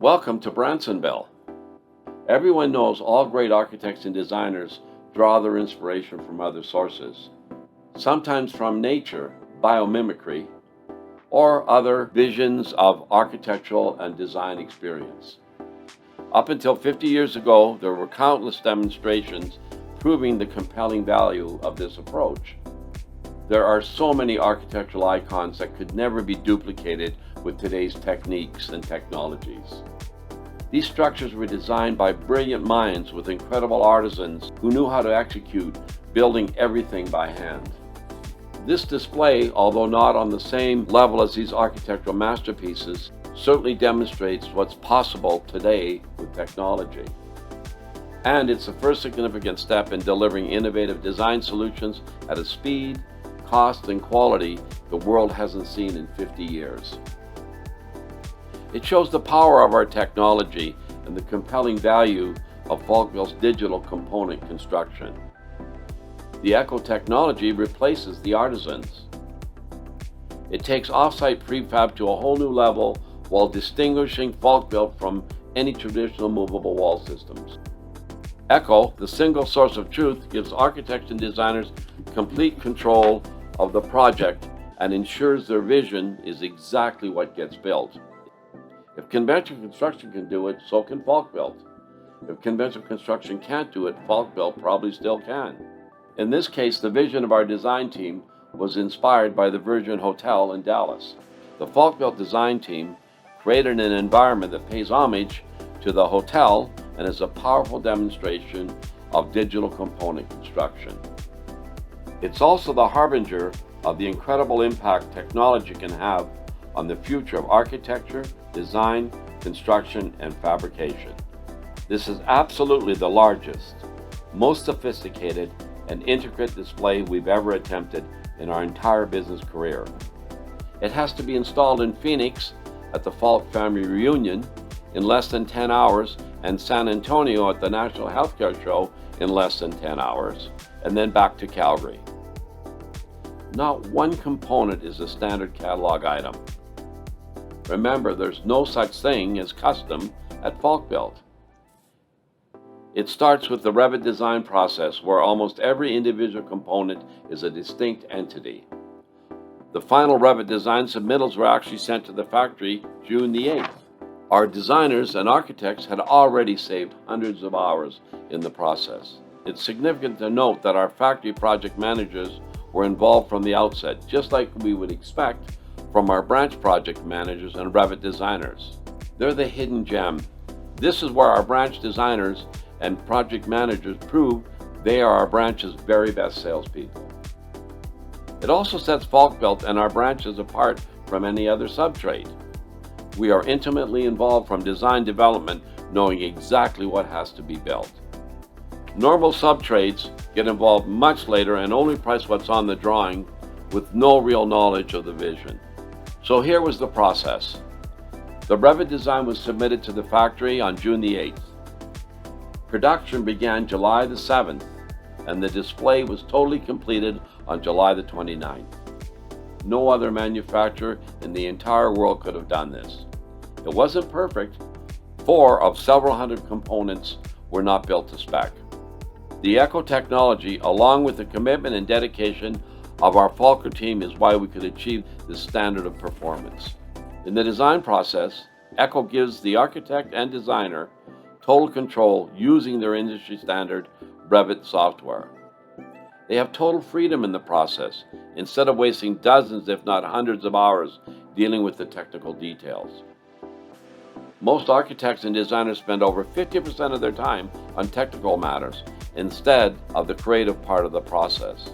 Welcome to Bransonville. Everyone knows all great architects and designers draw their inspiration from other sources, sometimes from nature, biomimicry, or other visions of architectural and design experience. Up until 50 years ago, there were countless demonstrations proving the compelling value of this approach. There are so many architectural icons that could never be duplicated with today's techniques and technologies. These structures were designed by brilliant minds with incredible artisans who knew how to execute, building everything by hand. This display, although not on the same level as these architectural masterpieces, certainly demonstrates what's possible today with technology. And it's the first significant step in delivering innovative design solutions at a speed, cost, and quality the world hasn't seen in 50 years. It shows the power of our technology and the compelling value of Falkville's digital component construction. The Echo technology replaces the artisans. It takes off-site prefab to a whole new level while distinguishing Falkville from any traditional movable wall systems. Echo, the single source of truth, gives architects and designers complete control of the project and ensures their vision is exactly what gets built. If conventional construction can do it, so can Falkville. If conventional construction can't do it, Falkville probably still can. In this case, the vision of our design team was inspired by the Virgin Hotel in Dallas. The Falkville design team created an environment that pays homage to the hotel and is a powerful demonstration of digital component construction. It's also the harbinger of the incredible impact technology can have on the future of architecture, design, construction, and fabrication. This is absolutely the largest, most sophisticated, and intricate display we've ever attempted in our entire business career. It has to be installed in Phoenix at the Falk Family Reunion in less than 10 hours and San Antonio at the National Healthcare Show in less than 10 hours, and then back to Calgary. Not one component is a standard catalog item. Remember, there's no such thing as custom at Falkville. It starts with the Revit design process, where almost every individual component is a distinct entity. The final Revit design submittals were actually sent to the factory June the 8th. Our designers and architects had already saved hundreds of hours in the process. It's significant to note that our factory project managers were involved from the outset, just like we would expect from our branch project managers and Revit designers. They're the hidden gem. This is where our branch designers and project managers prove they are our branch's very best salespeople. It also sets Falkville and our branches apart from any other subtrade. We are intimately involved from design development, knowing exactly what has to be built. Normal subtrades get involved much later and only price what's on the drawing with no real knowledge of the vision. So here was the process. The Revit design was submitted to the factory on June the 8th. Production began July the 7th, and the display was totally completed on July the 29th. No other manufacturer in the entire world could have done this. It wasn't perfect. 4 of several hundred components were not built to spec. The Echo technology, along with the commitment and dedication of our Falker team, is why we could achieve this standard of performance. In the design process, Echo gives the architect and designer total control using their industry standard Revit software. They have total freedom in the process, instead of wasting dozens if not hundreds of hours dealing with the technical details. Most architects and designers spend over 50% of their time on technical matters instead of the creative part of the process.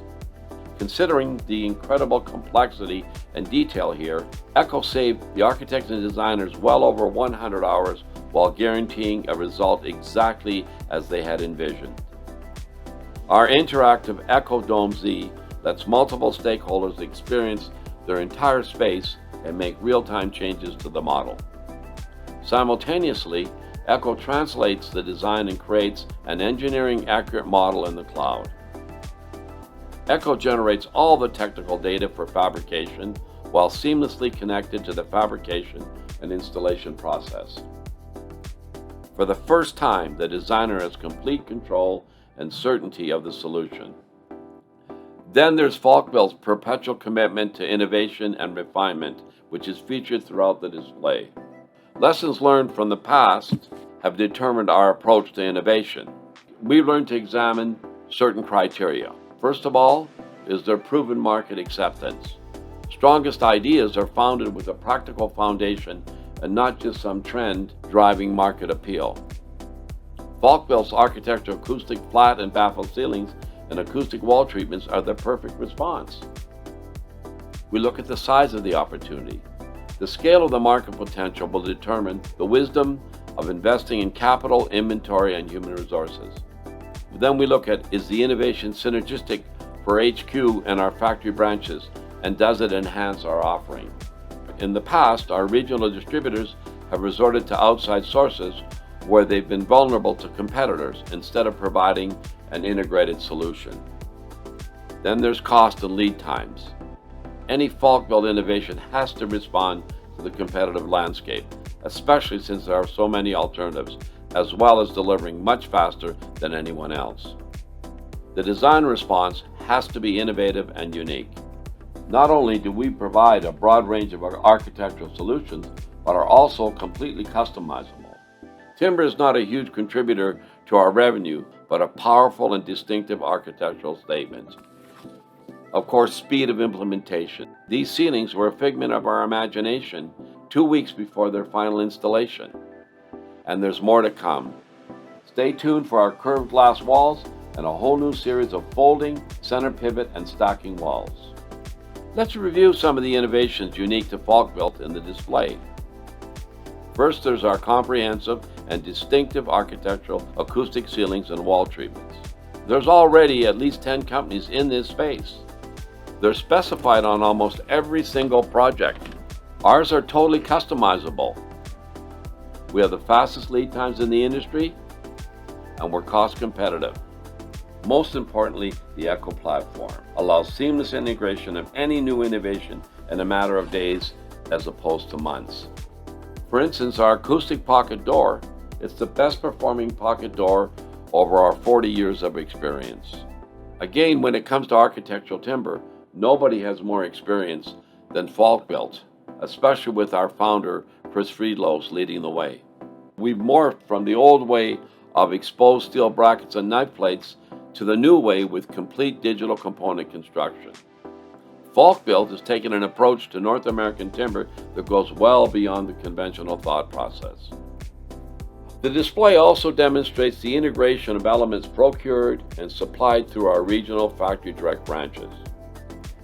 Considering the incredible complexity and detail here, Echo saved the architects and designers well over 100 hours while guaranteeing a result exactly as they had envisioned. Our interactive Echo Dome Z lets multiple stakeholders experience their entire space and make real-time changes to the model. Simultaneously, Echo translates the design and creates an engineering accurate model in the cloud. Echo generates all the technical data for fabrication while seamlessly connected to the fabrication and installation process. For the first time, the designer has complete control and certainty of the solution. Then there's Falkbuilt's perpetual commitment to innovation and refinement, which is featured throughout the display. Lessons learned from the past have determined our approach to innovation. We learned to examine certain criteria. First of all, is there proven market acceptance? Strongest ideas are founded with a practical foundation and not just some trend driving market appeal. Falkbuilt's architectural acoustic flat and baffled ceilings and acoustic wall treatments are the perfect response. We look at the size of the opportunity. The scale of the market potential will determine the wisdom of investing in capital, inventory, and human resources. Then we look at, is the innovation synergistic for HQ and our factory branches, and does it enhance our offering? In the past, our regional distributors have resorted to outside sources where they've been vulnerable to competitors instead of providing an integrated solution. Then there's cost and lead times. Any Falkbuilt innovation has to respond to the competitive landscape, especially since there are so many alternatives, as well as delivering much faster than anyone else. The design response has to be innovative and unique. Not only do we provide a broad range of architectural solutions, but are also completely customizable. Timber is not a huge contributor to our revenue, but a powerful and distinctive architectural statement. Of course, speed of implementation. These ceilings were a figment of our imagination 2 weeks before their final installation. And there's more to come. Stay tuned for our curved glass walls and a whole new series of folding, center pivot, and stacking walls. Let's review some of the innovations unique to Falkbuilt in the display. First, there's our comprehensive and distinctive architectural acoustic ceilings and wall treatments. There's already at least 10 companies in this space. They're specified on almost every single project. Ours are totally customizable. We have the fastest lead times in the industry, and we're cost competitive. Most importantly, the Echo platform allows seamless integration of any new innovation in a matter of days as opposed to months. For instance, our acoustic pocket door, it's the best performing pocket door over our 40 years of experience. Again, when it comes to architectural timber, nobody has more experience than Falkbuilt, especially with our founder, Chris Friedlos, leading the way. We've morphed from the old way of exposed steel brackets and knife plates to the new way with complete digital component construction. Falkbuilt has taken an approach to North American timber that goes well beyond the conventional thought process. The display also demonstrates the integration of elements procured and supplied through our regional factory direct branches.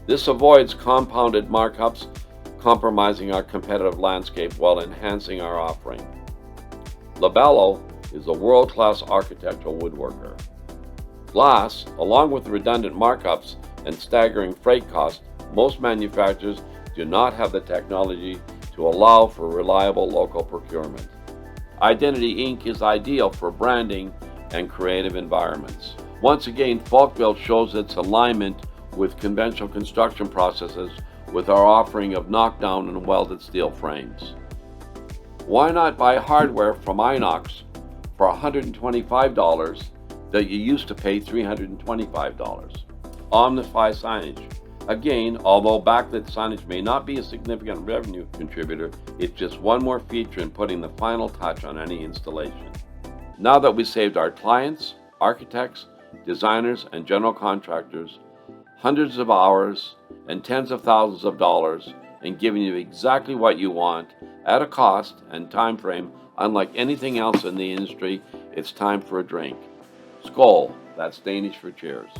This avoids compounded markups, compromising our competitive landscape while enhancing our offering. Labello is a world-class architectural woodworker. Glass, along with redundant markups and staggering freight costs, most manufacturers do not have the technology to allow for reliable local procurement. Identity Inc. is ideal for branding and creative environments. Once again, Falkbuilt shows its alignment with conventional construction processes with our offering of knockdown and welded steel frames. Why not buy hardware from Inox for $125 that you used to pay $325? Omnify signage. Again, although backlit signage may not be a significant revenue contributor, it's just one more feature in putting the final touch on any installation. Now that we saved our clients, architects, designers, and general contractors hundreds of hours and tens of thousands of dollars and giving you exactly what you want at a cost and time frame unlike anything else in the industry, it's time for a drink. Skål, that's Danish for cheers.